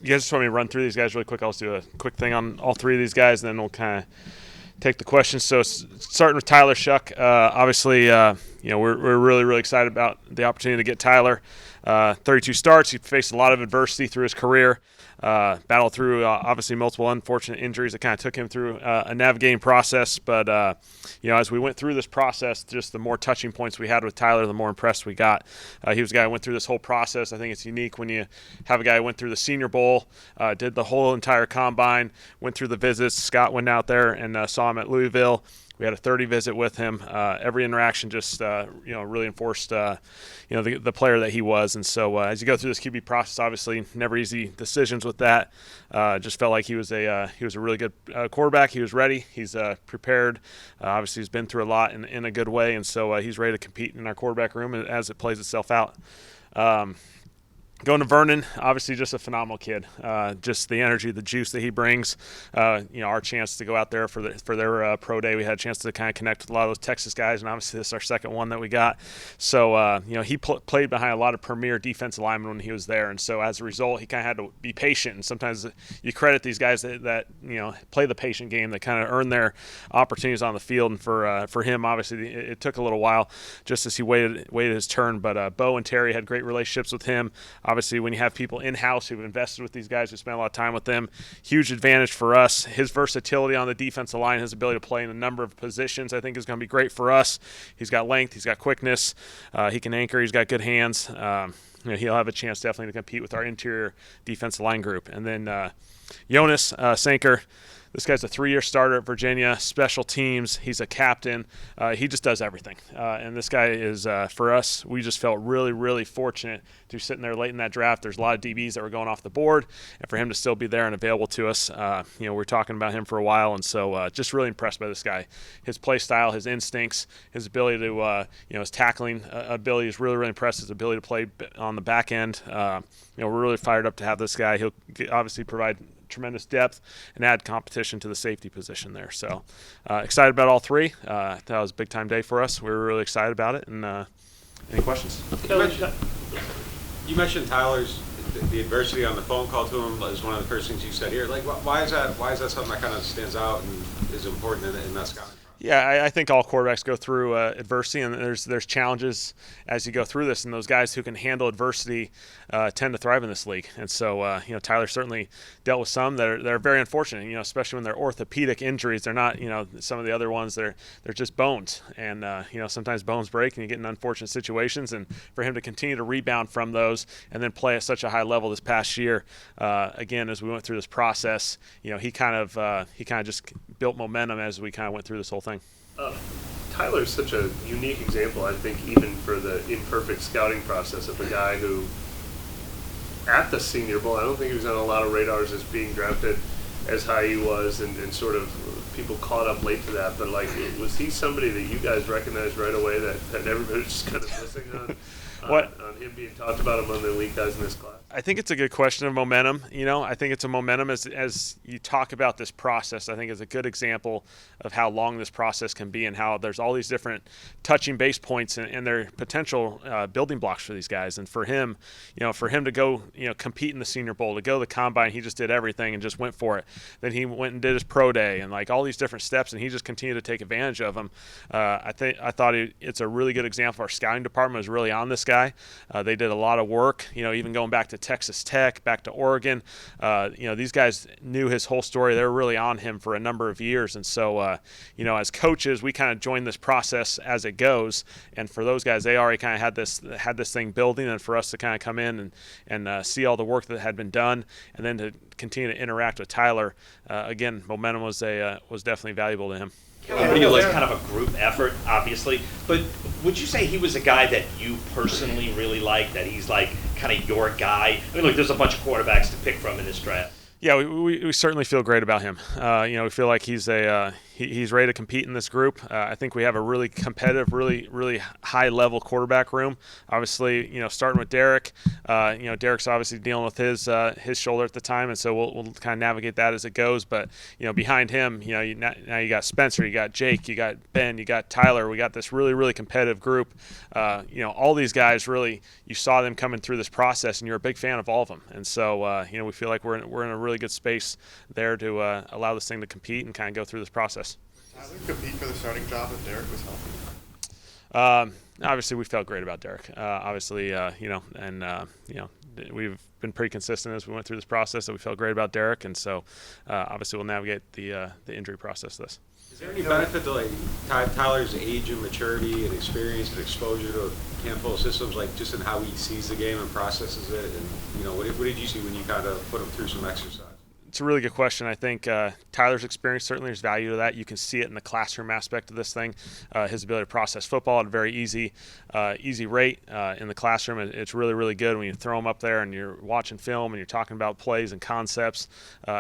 You guys just want me to run through these guys really quick? I'll just do a quick thing on all three of these guys, and then we'll kind of take the questions. So starting with Tyler Shough, obviously, we're really, really excited about the opportunity to get Tyler. 32 starts. He faced a lot of adversity through his career. Battled through obviously multiple unfortunate injuries that kind of took him through a navigating process. But as we went through this process, just the more touching points we had with Tyler, the more impressed we got. He was a guy who went through this whole process. I think it's unique when you have a guy who went through the Senior Bowl, did the whole entire combine, went through the visits. Scott went out there and saw him at Louisville. We had a 30 visit with him. Every interaction just, really enforced, the player that he was. And so as you go through this QB process, obviously never easy decisions with that. Just felt like he was a really good quarterback. He was ready. He's prepared. Obviously, he's been through a lot in a good way, and so he's ready to compete in our quarterback room as it plays itself out. Going to Vernon, obviously just a phenomenal kid. Just the energy, the juice that he brings. Our chance to go out there for their pro day, we had a chance to kind of connect with a lot of those Texas guys, and obviously this is our second one that we got. So, he played behind a lot of premier defensive linemen when he was there, and so as a result, he kind of had to be patient. And sometimes you credit these guys that play the patient game, that kind of earn their opportunities on the field. And for him, obviously, it took a little while just as he waited his turn. But Bo and Terry had great relationships with him. Obviously, when you have people in-house who've invested with these guys, who spend a lot of time with them, huge advantage for us. His versatility on the defensive line, his ability to play in a number of positions, I think is going to be great for us. He's got length, he's got quickness, he can anchor, he's got good hands. He'll have a chance definitely to compete with our interior defensive line group. And then Jonas Sanker. This guy's a 3-year starter at Virginia, special teams. He's a captain. He just does everything. And this guy is, for us, we just felt really, really fortunate to be sitting there late in that draft. There's a lot of DBs that were going off the board, and for him to still be there and available to us, we're talking about him for a while, and so just really impressed by this guy. His play style, his instincts, his ability to, his tackling ability is really, really impressive. His ability to play on the back end. We're really fired up to have this guy. He'll obviously provide tremendous depth and add competition to the safety position there. So excited about all three. That was a big time day for us. We were really excited about it. And any questions? You mentioned Tyler's the adversity on the phone call to him is one of the first things you said here. Like, why is that something that kind of stands out and is important in that scouting? Yeah, I think all quarterbacks go through adversity, and there's challenges as you go through this. And those guys who can handle adversity tend to thrive in this league. And so, Tyler certainly dealt with some that are very unfortunate. Especially when they're orthopedic injuries. They're not, some of the other ones. They're just bones, and sometimes bones break, and you get in unfortunate situations. And for him to continue to rebound from those and then play at such a high level this past year, again, as we went through this process, he kind of just built momentum as we kind of went through this whole thing. Tyler's such a unique example, I think, even for the imperfect scouting process of a guy who, at the Senior Bowl, I don't think he was on a lot of radars as being drafted as high he was, and sort of people caught up late to that. But, was he somebody that you guys recognized right away that everybody was just kind of missing on him being talked about among the elite guys in this class? I think it's a good question of momentum. I think it's a momentum as you talk about this process. I think it's a good example of how long this process can be and how there's all these different touching base points and their potential building blocks for these guys. And for him, to go, compete in the Senior Bowl, to go to the Combine, he just did everything and just went for it. Then he went and did his pro day and all these different steps, and he just continued to take advantage of them. I thought it's a really good example. Our scouting department was really on this guy. They did a lot of work, even going back to Texas Tech, back to Oregon. These guys knew his whole story. They were really on him for a number of years. And so, as coaches, we kind of join this process as it goes. And for those guys, they already kind of had this thing building. And for us to kind of come in and see all the work that had been done, and then to continue to interact with Tyler, again, momentum was definitely valuable to him. It was kind of a group effort, obviously, but would you say he was a guy that you personally really like, that he's kind of your guy? I mean, look, there's a bunch of quarterbacks to pick from in this draft. Yeah, we certainly feel great about him. We feel like he's a he's ready to compete in this group. I think we have a really competitive, really high-level quarterback room. Obviously, starting with Derek, Derek's obviously dealing with his shoulder at the time, and so we'll kind of navigate that as it goes. But behind him, now you got Spencer, you got Jake, you got Ben, you got Tyler. We got this really competitive group. All these guys really, you saw them coming through this process, and you're a big fan of all of them. And so we feel like we're in a really good space there to allow this thing to compete and kind of go through this process. Tyler compete for the starting job if Derek was healthy? Obviously, we felt great about Derek. We've been pretty consistent as we went through this process that we felt great about Derek, and so obviously we'll navigate the injury process of this. Is there any benefit to Tyler's age and maturity and experience and exposure to a handful of systems, just in how he sees the game and processes it? And what did you see when you kind of put him through some exercise? It's a really good question. I think Tyler's experience, certainly there's value to that. You can see it in the classroom aspect of this thing. His ability to process football at a very easy rate in the classroom. It's really good when you throw him up there and you're watching film and you're talking about plays and concepts.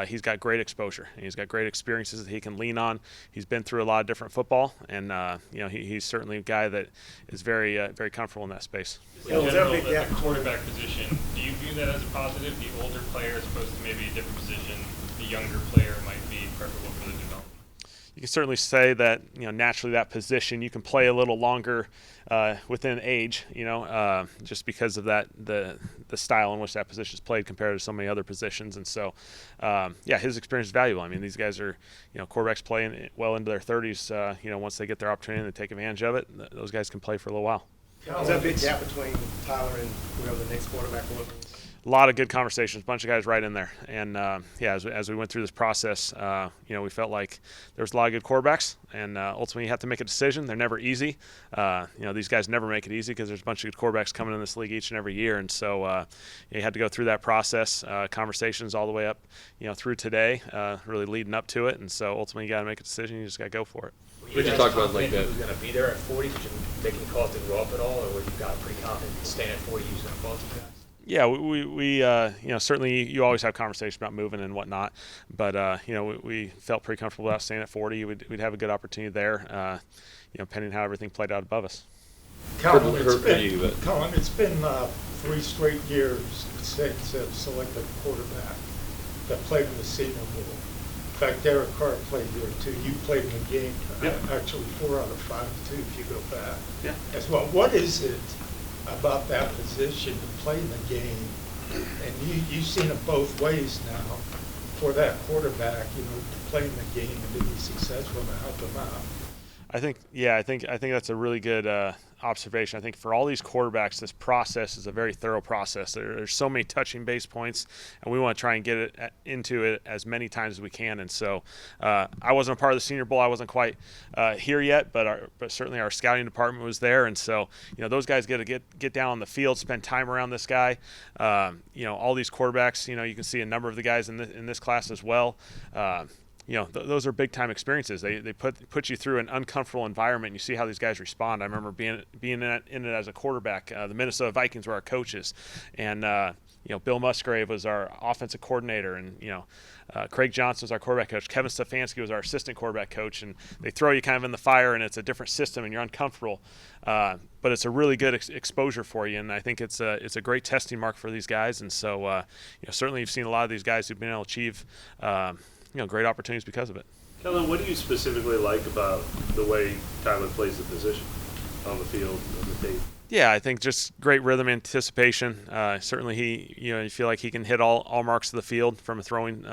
He's got great exposure. He's got great experiences that he can lean on. He's been through a lot of different football, and he's certainly a guy that is very comfortable in that space. In general, the quarterback position, do you view that as a positive? The older player as opposed to maybe a different position, the younger player might be preferable for the development? You can certainly say that naturally that position you can play a little longer within age, just because of that the style in which that position is played compared to so many other positions. And so, his experience is valuable. I mean, these guys are, quarterbacks playing well into their 30s. Once they get their opportunity and they take advantage of it, those guys can play for a little while. Is that a big gap between Tyler and whoever the next quarterback will be? A lot of good conversations, a bunch of guys right in there. And, as we went through this process, we felt like there was a lot of good quarterbacks. And ultimately you have to make a decision. They're never easy. These guys never make it easy because there's a bunch of good quarterbacks coming in this league each and every year. And so you had to go through that process, conversations all the way up, through today, really leading up to it. And so ultimately you got to make a decision. You just got to go for it. Did you talk about like that? Who's going to be there at 40? Did you think he caused it off at all, or were you guys pretty confident staying at 40? He was going to cause you guys? Yeah, we certainly you always have conversations about moving and whatnot, but we felt pretty comfortable about staying at 40. We'd have a good opportunity there, depending on how everything played out above us. Kellen, it's been 3 straight years since they've selected a quarterback that played in the Senior Bowl. In fact, Derek Carr played there too. You played in the game, actually 4 out of 5 too, if you go back. Yeah. As well, what is it about that position to play in the game? And you've seen it both ways now for that quarterback, to play in the game and to be successful and help them out. I think that's a really good observation. I think for all these quarterbacks, this process is a very thorough process. There's so many touching base points, and we want to try and get into it as many times as we can. And so I wasn't a part of the Senior Bowl. I wasn't quite here yet, but certainly our scouting department was there. And so those guys get to get down on the field, spend time around this guy. All these quarterbacks. You can see a number of the guys in this class as well. Those are big-time experiences. They put you through an uncomfortable environment, and you see how these guys respond. I remember being in it as a quarterback. The Minnesota Vikings were our coaches, and Bill Musgrave was our offensive coordinator, and Craig Johnson was our quarterback coach. Kevin Stefanski was our assistant quarterback coach, and they throw you kind of in the fire, and it's a different system, and you're uncomfortable. But it's a really good exposure for you, and I think it's a great testing mark for these guys. And so certainly you've seen a lot of these guys who've been able to achieve great opportunities because of it. Kellen, what do you specifically like about the way Tyler plays the position on the field, on the tape? Yeah, I think just great rhythm, anticipation. Certainly you feel like he can hit all marks of the field from a throwing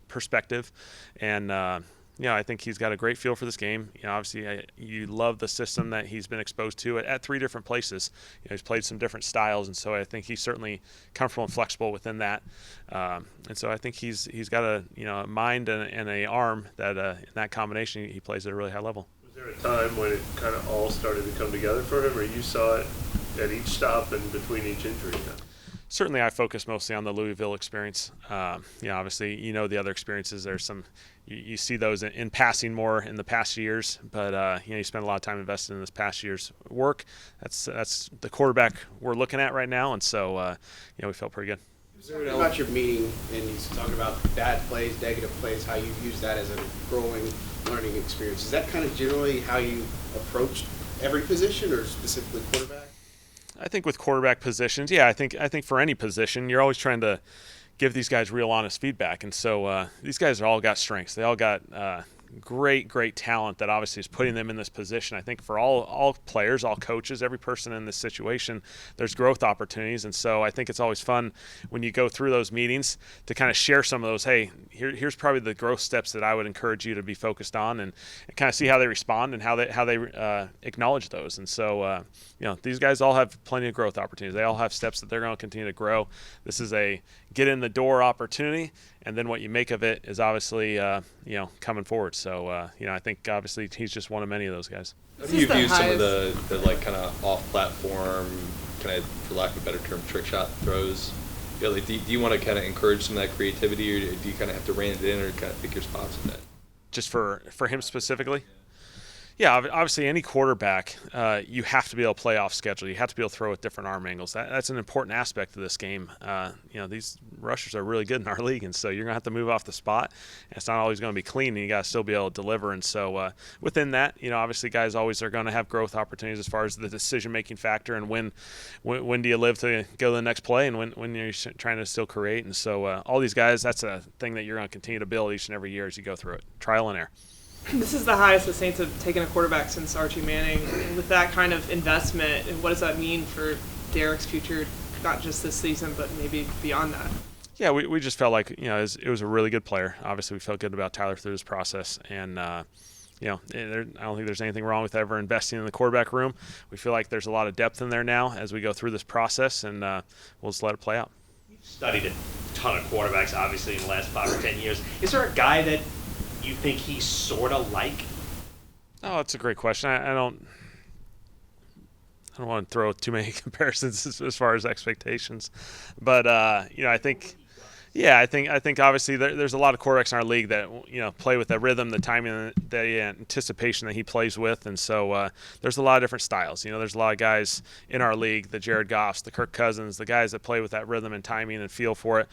perspective. And, I think he's got a great feel for this game. Obviously, you love the system that he's been exposed to at 3 different places. He's played some different styles, and so I think he's certainly comfortable and flexible within that. And so I think he's got a mind and a arm that in that combination he plays at a really high level. Was there a time when it kind of all started to come together for him, or you saw it at each stop and between each injury? Certainly, I focus mostly on the Louisville experience. Obviously, the other experiences. There's some you see those in passing more in the past years, but you spend a lot of time invested in this past year's work. That's the quarterback we're looking at right now, and so we felt pretty good. About your meeting, and he's talking about bad plays, negative plays, how you use that as a growing, learning experience. Is that kind of generally how you approach every position, or specifically quarterback? I think with quarterback positions, yeah, I think for any position, you're always trying to give these guys real, honest feedback. And so these guys all got strengths. They all got great talent that obviously is putting them in this position. I think for all players, all coaches, every person in this situation, there's growth opportunities. And so I think it's always fun when you go through those meetings to kind of share some of those, hey, here's probably the growth steps that I would encourage you to be focused on, and kind of see how they respond and how they acknowledge those. And so these guys all have plenty of growth opportunities. They all have steps that they're going to continue to grow. This is a get in the door opportunity, and then what you make of it is obviously coming forward. So I think obviously he's just one of many of those guys. How do you view some of the like kind of off-platform, kind of, for lack of a better term, trick shot throws? Do you want to kind of encourage some of that creativity, or do you kind of have to rein it in, or kind of pick your spots in that? Just for him specifically? Yeah, obviously any quarterback, you have to be able to play off schedule. You have to be able to throw at different arm angles. That's an important aspect of this game. These rushers are really good in our league, and so you're going to have to move off the spot. And it's not always going to be clean, and you got to still be able to deliver. And so within that, obviously guys always are going to have growth opportunities as far as the decision-making factor, and when do you live to go to the next play, and when you're trying to still create. And so all these guys, that's a thing that you're going to continue to build each and every year as you go through it. Trial and error. This is the highest the Saints have taken a quarterback since Archie Manning. And with that kind of investment, what does that mean for Derek's future, not just this season, but maybe beyond that? Yeah, we just felt like it was a really good player. Obviously, we felt good about Tyler through this process, and I don't think there's anything wrong with ever investing in the quarterback room. We feel like there's a lot of depth in there now as we go through this process, and we'll just let it play out. You've studied a ton of quarterbacks, obviously, in the last 5 or 10 years. Is there a guy that you think he's sort of like? Oh, that's a great question. I don't want to throw too many comparisons as far as expectations, but I think. Yeah, I think obviously there's a lot of quarterbacks in our league that play with the rhythm, the timing, the anticipation that he plays with, and so there's a lot of different styles. There's a lot of guys in our league, the Jared Goffs, the Kirk Cousins, the guys that play with that rhythm and timing and feel for it.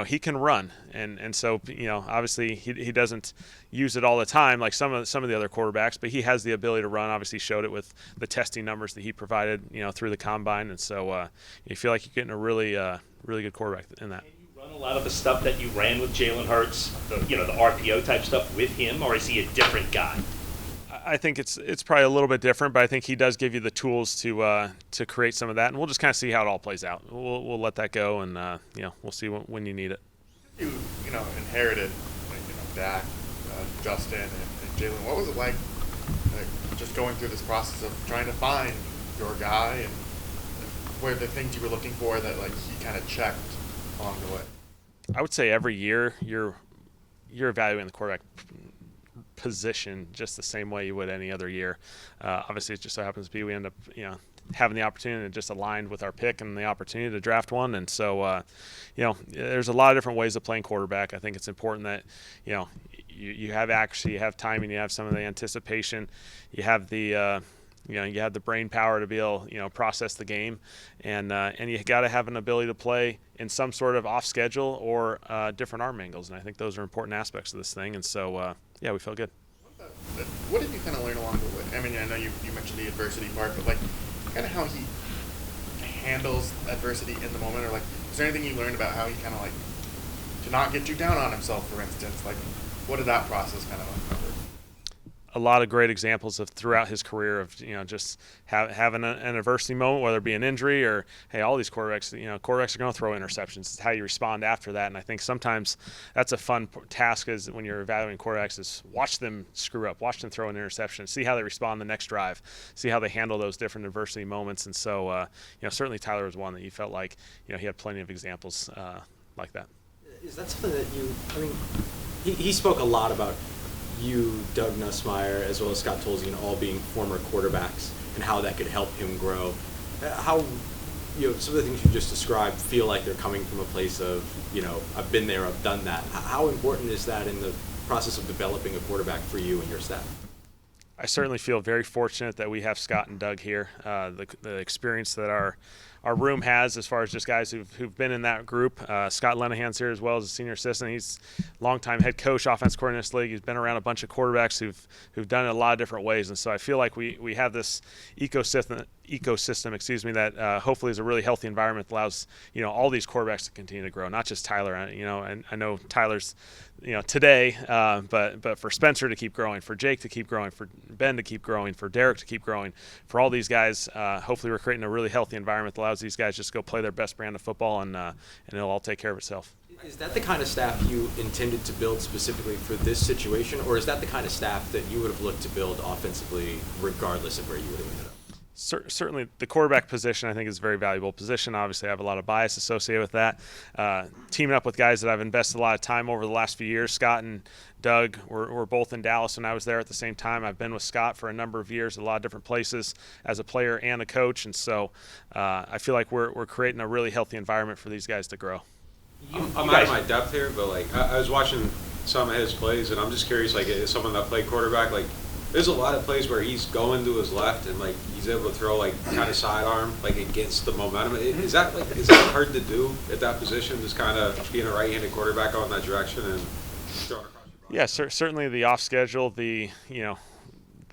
He can run, and so obviously he doesn't use it all the time like some of the other quarterbacks, but he has the ability to run. Obviously showed it with the testing numbers that he provided through the combine, and so you feel like you're getting a really good quarterback in that. Run a lot of the stuff that you ran with Jalen Hurts, the RPO type stuff with him, or is he a different guy? I think it's probably a little bit different, but I think he does give you the tools to create some of that, and we'll just kind of see how it all plays out. We'll let that go, and we'll see when you need it. You inherited Dak, Justin, and Jalen. What was it like just going through this process of trying to find your guy, and what are the things you were looking for that he kind of checked along the way? I would say every year you're evaluating the quarterback position just the same way you would any other year. Obviously, it just so happens to be we end up having the opportunity to just aligned with our pick and the opportunity to draft one. And so there's a lot of different ways of playing quarterback. I think it's important that you have accuracy, you have timing, you have some of the anticipation, you have the you have the brain power to be able, process the game, and you got to have an ability to play in some sort of off schedule or different arm angles, and I think those are important aspects of this thing. And so, we felt good. What did you kind of learn along the way? I mean, I know you mentioned the adversity part, but kind of how he handles adversity in the moment, or is there anything you learned about how he kind of to not get too down on himself, for instance? What did that process kind of uncover? A lot of great examples of throughout his career of just having an adversity moment, whether it be an injury or all these quarterbacks are going to throw interceptions. It's how you respond after that, and I think sometimes that's a fun task is when you're evaluating quarterbacks is watch them screw up, watch them throw an interception, see how they respond the next drive, see how they handle those different adversity moments. And so certainly Tyler was one that you felt like he had plenty of examples like that. Is that something that he spoke a lot about you, Doug Nussmeier, as well as Scott Tolzien, all being former quarterbacks, and how that could help him grow. How, some of the things you just described feel like they're coming from a place of, I've been there, I've done that. How important is that in the process of developing a quarterback for you and your staff? I certainly feel very fortunate that we have Scott and Doug here. The experience that our room has, as far as just guys who've been in that group. Scott Lenahan's here as well as a senior assistant. He's a longtime head coach, offense coordinator in this league. He's been around a bunch of quarterbacks who've done it a lot of different ways, and so I feel like we have this ecosystem, that hopefully is a really healthy environment that allows all these quarterbacks to continue to grow, not just Tyler. And I know Tyler's today, but for Spencer to keep growing, for Jake to keep growing, for Ben to keep growing, for Derek to keep growing, for all these guys, hopefully we're creating a really healthy environment that allows these guys just to go play their best brand of football, and it'll all take care of itself. Is that the kind of staff you intended to build specifically for this situation, or is that the kind of staff that you would have looked to build offensively regardless of where you would have ended up? Certainly, the quarterback position I think is a very valuable position. Obviously, I have a lot of bias associated with that. Teaming up with guys that I've invested a lot of time over the last few years. Scott and Doug were both in Dallas when I was there at the same time. I've been with Scott for a number of years, a lot of different places as a player and a coach, and so I feel like we're creating a really healthy environment for these guys to grow. I'm out of my depth here, but I was watching some of his plays, and I'm just curious, as someone that played quarterback, there's a lot of plays where he's going to his left and he's able to throw kind of sidearm against the momentum. Is that hard to do at that position? Just kind of being a right-handed quarterback going that direction and throwing across your body? Yeah, certainly the off schedule, the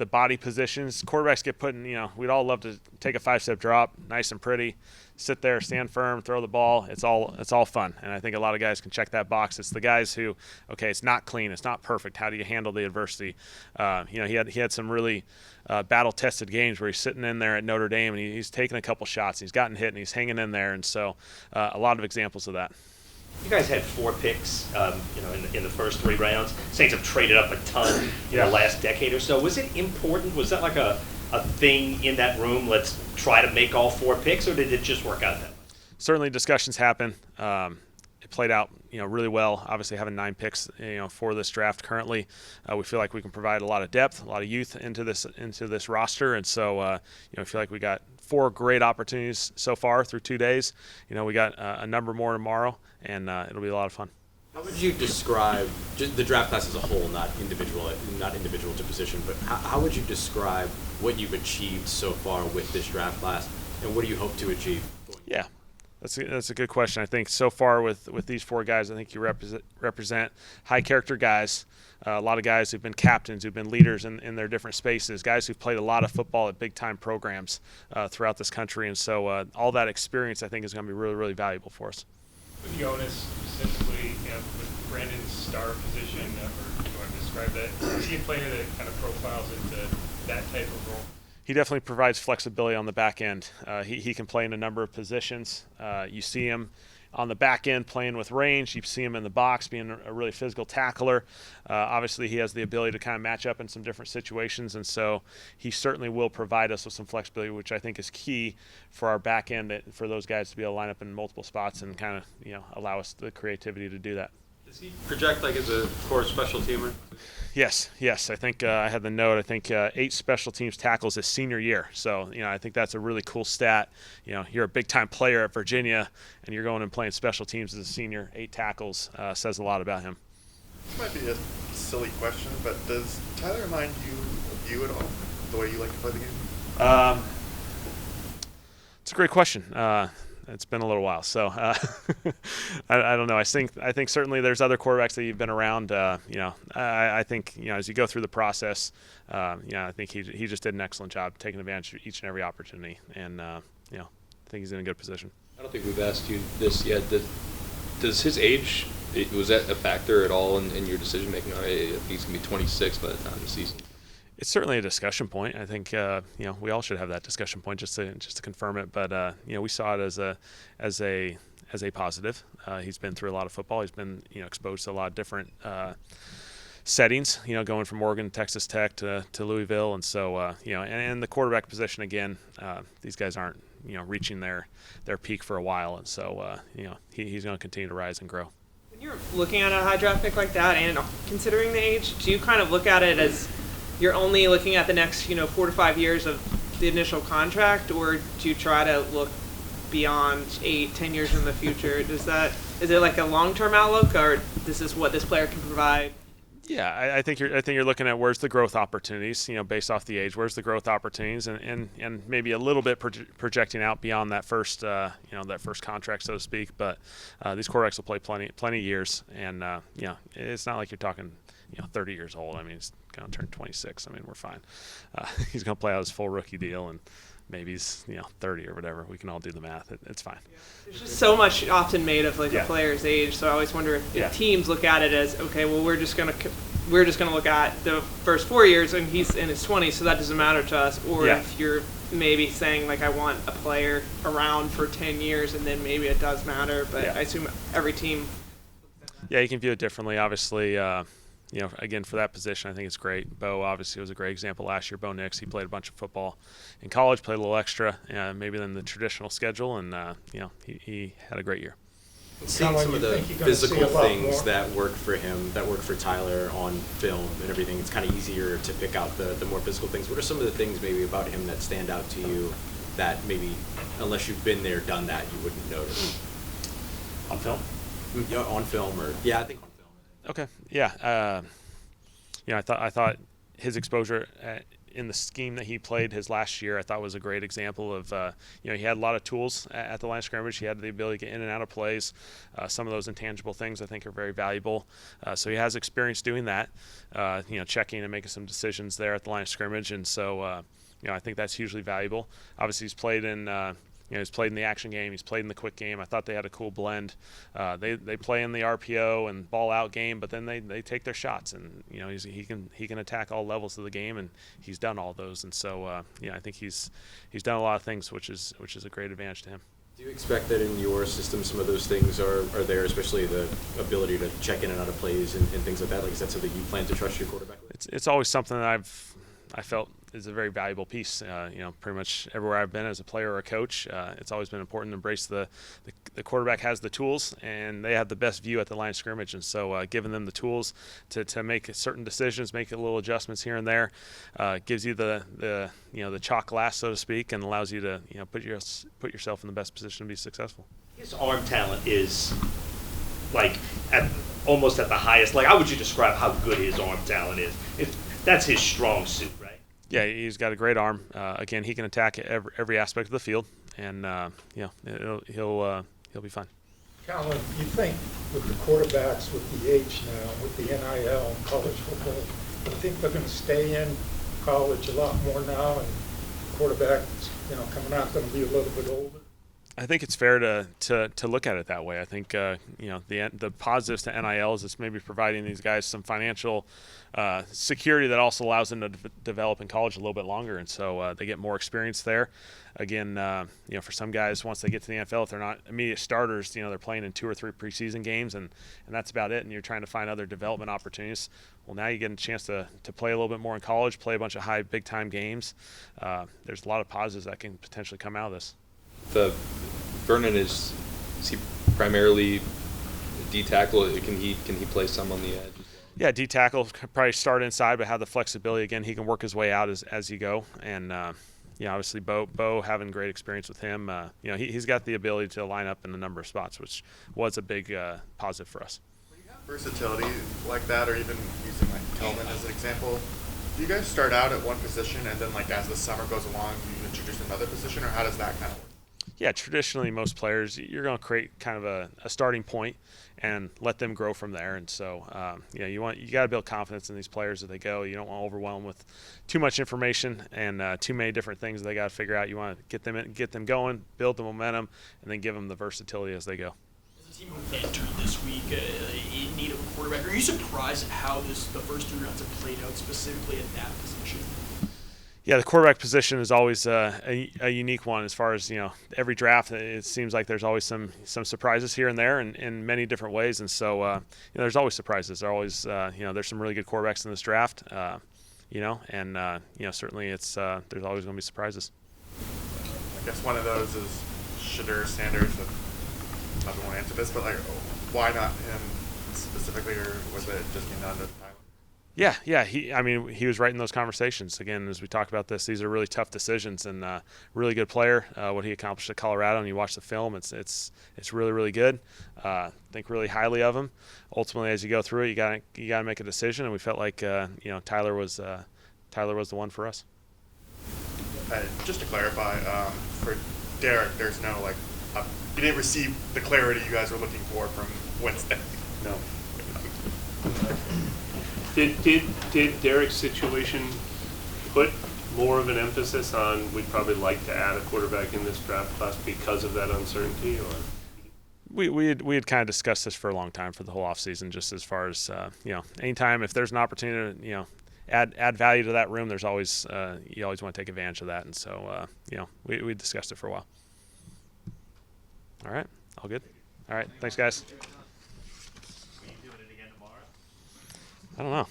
body positions. Quarterbacks get put in. We'd all love to take a 5-step drop, nice and pretty, sit there, stand firm, throw the ball. It's all fun, and I think a lot of guys can check that box. It's the guys who, okay, it's not clean, it's not perfect. How do you handle the adversity? He had some really battle-tested games where he's sitting in there at Notre Dame and he's taken a couple shots, he's gotten hit, and he's hanging in there, and so a lot of examples of that. You guys had 4 picks, in the first 3 rounds. Saints have traded up a ton in the last decade or so. Was it important? Was that like a thing in that room? Let's try to make all 4 picks, or did it just work out that way? Certainly, discussions happen. It played out, really well. Obviously, having 9 picks, for this draft currently, we feel like we can provide a lot of depth, a lot of youth into this roster, and so I feel like we got 4 great opportunities so far through 2 days. We got a number more tomorrow, and it'll be a lot of fun. How would you describe just the draft class as a whole, not individual to position, but how would you describe what you've achieved so far with this draft class, and what do you hope to achieve? Yeah, that's a good question. I think so far with these 4 guys, I think you represent high character guys. A lot of guys who've been captains, who've been leaders in their different spaces, guys who've played a lot of football at big-time programs throughout this country. And so all that experience, I think, is going to be really, really valuable for us. With Jonas specifically, with Brandon's star position, or do you want to describe that? Is he a player that kind of profiles into that type of role? He definitely provides flexibility on the back end. He can play in a number of positions. You see him on the back end playing with range. You see him in the box being a really physical tackler. Obviously, he has the ability to kind of match up in some different situations, and so he certainly will provide us with some flexibility, which I think is key for our back end, for those guys to be able to line up in multiple spots and kind of allow us the creativity to do that. Does he project as a core special teamer? Yes. I think I had the note. I think 8 special teams tackles his senior year. So, I think that's a really cool stat. You're a big-time player at Virginia, and you're going and playing special teams as a senior. 8 tackles says a lot about him. This might be a silly question, but does Tyler remind you of you at all, the way you like to play the game? It's a great question. It's been a little while, so I don't know. I think certainly there's other quarterbacks that you've been around. I think as you go through the process, I think he just did an excellent job taking advantage of each and every opportunity, and I think he's in a good position. I don't think we've asked you this yet. Does his age, was that a factor at all in your decision making? I think he's gonna be 26 by the time of the season. It's certainly a discussion point. I think we all should have that discussion point just to confirm it. But we saw it as a positive. He's been through a lot of football. He's been exposed to a lot of different settings. Going from Oregon, Texas Tech to Louisville, and so and the quarterback position again. These guys aren't reaching their peak for a while, and so he's going to continue to rise and grow. When you're looking at a high draft pick like that, and considering the age, do you kind of look at it as you're only looking at the next 4 to 5 years of the initial contract, or do you try to look beyond 8-10 years in the future? Is it like a long-term outlook, or this is what this player can provide? Yeah, I think you're looking at where's the growth opportunities, based off the age. Where's the growth opportunities, and maybe a little bit projecting out beyond that first that first contract, so to speak. But these quarterbacks will play plenty years, and it's not like you're talking 30 years old. I mean, he's going to turn 26. I mean, we're fine. He's going to play out his full rookie deal, and maybe he's 30 or whatever. We can all do the math. It's fine. There's just so much often made of a Yeah. player's age, so I always wonder if Yeah. teams look at it as, okay, well, we're just gonna look at the first 4 years and he's in his 20s, so that doesn't matter to us. Or Yeah. if you're maybe saying like, I want a player around for 10 years, and then maybe it does matter. But Yeah. I assume every team. Yeah, you can view it differently. Obviously, again, for that position, I think it's great. Bo obviously was a great example last year. Bo Nix, he played a bunch of football in college, played a little extra, maybe than the traditional schedule, and he had a great year. Seeing Kellen, some of you the think you're gonna see physical a lot things more? that work for him, that work for Tyler on film and everything, it's kind of easier to pick out the more physical things. What are some of the things maybe about him that stand out to you that maybe, unless you've been there, done that, you wouldn't notice? On film? Yeah, on film, or yeah, I think on film. Okay, yeah. I thought his exposure in the scheme that he played his last year, I thought was a great example of, he had a lot of tools at the line of scrimmage. He had the ability to get in and out of plays. Some of those intangible things I think are very valuable. So he has experience doing that, checking and making some decisions there at the line of scrimmage. And so, I think that's hugely valuable. Obviously, he's played in he's played in the action game. He's played in the quick game. I thought they had a cool blend. They play in the RPO and ball out game, but then they take their shots, and he can attack all levels of the game, and he's done all those. And so I think he's done a lot of things, which is a great advantage to him. Do you expect that in your system some of those things are there, especially the ability to check in and out of plays and things like that? Like, is that something you plan to trust your quarterback with? It's always something that I felt is a very valuable piece. Pretty much everywhere I've been as a player or a coach, it's always been important to embrace the quarterback has the tools, and they have the best view at the line of scrimmage. And so giving them the tools to make certain decisions, make a little adjustments here and there, gives you the chalk glass, so to speak, and allows you to put yourself in the best position to be successful. His arm talent is like almost at the highest. Like, how would you describe how good his arm talent is? That's his strong suit, right? Yeah, he's got a great arm. Again, he can attack every aspect of the field, and he'll be fine. Kellen, you think with the quarterbacks, with the age now, with the NIL and college football, you think they're going to stay in college a lot more now, and quarterbacks, coming out going to be a little bit older? I think it's fair to look at it that way. I think the positives to NIL is it's maybe providing these guys some financial security that also allows them to develop in college a little bit longer, and so they get more experience there. Again, for some guys, once they get to the NFL, if they're not immediate starters, they're playing in 2 or 3 preseason games, and that's about it. And you're trying to find other development opportunities. Well, now you get a chance to play a little bit more in college, play a bunch of high, big-time games. There's a lot of positives that can potentially come out of this. Vernon is he primarily D tackle? Can he play some on the edge? Yeah, D tackle probably start inside, but have the flexibility. Again, he can work his way out as you go. And obviously Bo having great experience with him. He's got the ability to line up in a number of spots, which was a big positive for us. When you have versatility like that, or even using like Kelvin as an example, do you guys start out at one position and then like as the summer goes along, you introduce another position, or how does that kind of work? Yeah, traditionally most players, you're going to create kind of a starting point and let them grow from there. And so, you got to build confidence in these players as they go. You don't want to overwhelm them with too much information and too many different things that they got to figure out. You want to get them going, build the momentum, and then give them the versatility as they go. As a team who entered this week in need of a quarterback, are you surprised at how the first 3 rounds have played out specifically at that position? Yeah, the quarterback position is always a unique one as far as, every draft. It seems like there's always some surprises here and there in many different ways. And so, there's always surprises. There's always, there's some really good quarterbacks in this draft, certainly it's there's always going to be surprises. I guess one of those is Shough, Sanders. I don't want to answer this, but why not him specifically, or was it just came down to Tyler? Yeah. He was right in those conversations. Again, as we talk about this, these are really tough decisions, and really good player. What he accomplished at Colorado, and you watch the film, it's really, really good. Think really highly of him. Ultimately, as you go through it, you got to make a decision, and we felt like Tyler was the one for us. Just to clarify, for Derek, there's no you didn't receive the clarity you guys were looking for from Wednesday. No. Did Derek's situation put more of an emphasis on we'd probably like to add a quarterback in this draft class because of that uncertainty, or? We had kind of discussed this for a long time for the whole offseason, just as far as anytime if there's an opportunity to add value to that room, there's always you always want to take advantage of that, and so we discussed it for a while. All right, all good. All right, thanks guys. I don't know.